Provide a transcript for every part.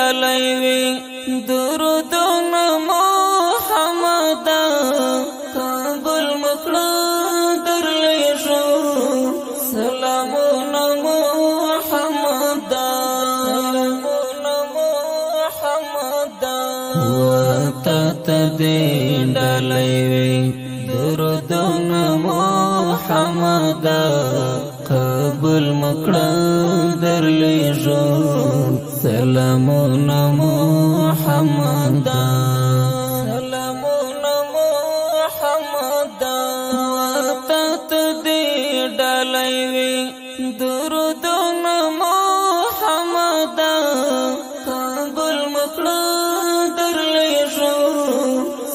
ډالۍ وي درودونه محمد قبول مکړه درلیږو سلامونه محمد وتا ته دې ډالۍ وي درودونه محمد قبول مکړه درلیږو سلامونه محمد سلامونه محمد وتا ته دې ډالۍ وي درودونه محمد قبول مکړه درلیږو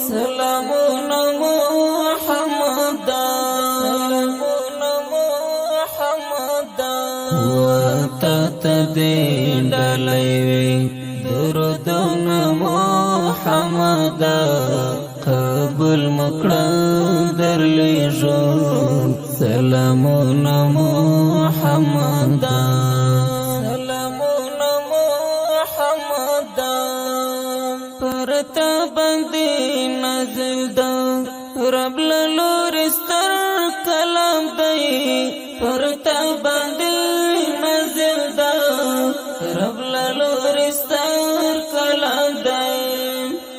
سلامونه محمد وتا ته دې ډالۍ وي درودونه محمد قبول مکړه درلیږو سلامونه محمد سلامونه محمد پرته باندې نازل ده رب له لورې ستر کلام دی پرته باندې نازل ده رب له لورې ستر کلام دی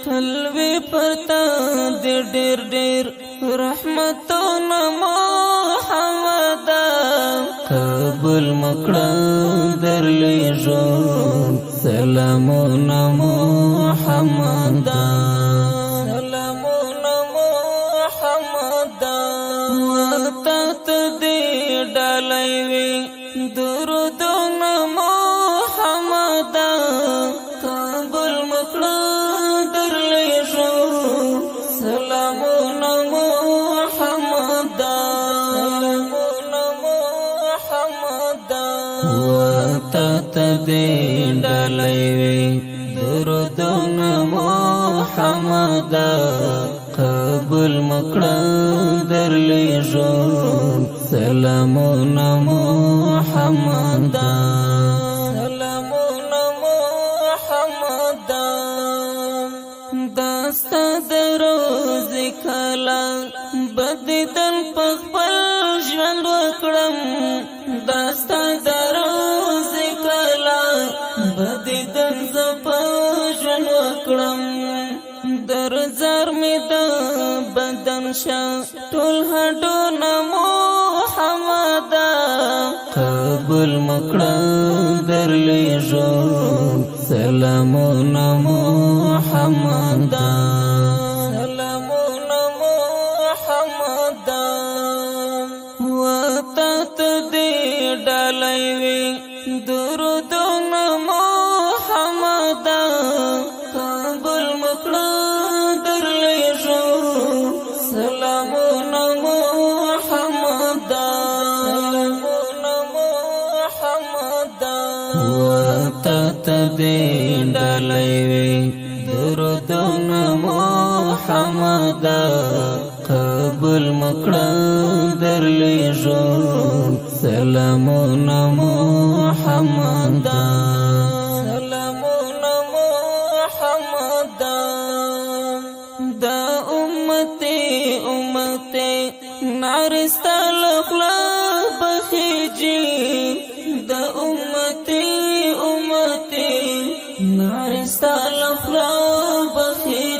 تلوي پرته دې ډېر ډېر رحمتونه محمد قبول مکړه درلیږو سلامونه محمد سلامونه محمد وتا ته دې ډالۍ وي درودونه محمد قبول مکړه درلیږو سلامونه محمد سلامونه محمد وتا ته دې ډالۍ وي درودونه محمد قبول مکړه درلیږو سلامونه محمد سلامونه محمد داستا دروز کلا بدیدن په خپل ژوند وکړم داستا دروز کلا بدیدن ز په ژوند وکړم درزار می د بدن شا ټول هډونه محمد قبول مکړه درلیږو سلامونه محمد سلامونه محمد وتا ته دې ډالۍ وي درودونه محمد قبول مکړه درلیږو سلامونه محمد سلامونه محمد وتا ته دې ډالۍ وي درودونه محمد قبول مکړه درلیږو سلامونه محمد سلامونه محمد دا امته نارستا لخلا بخیجی دا امته نارستا لخلا بخیجی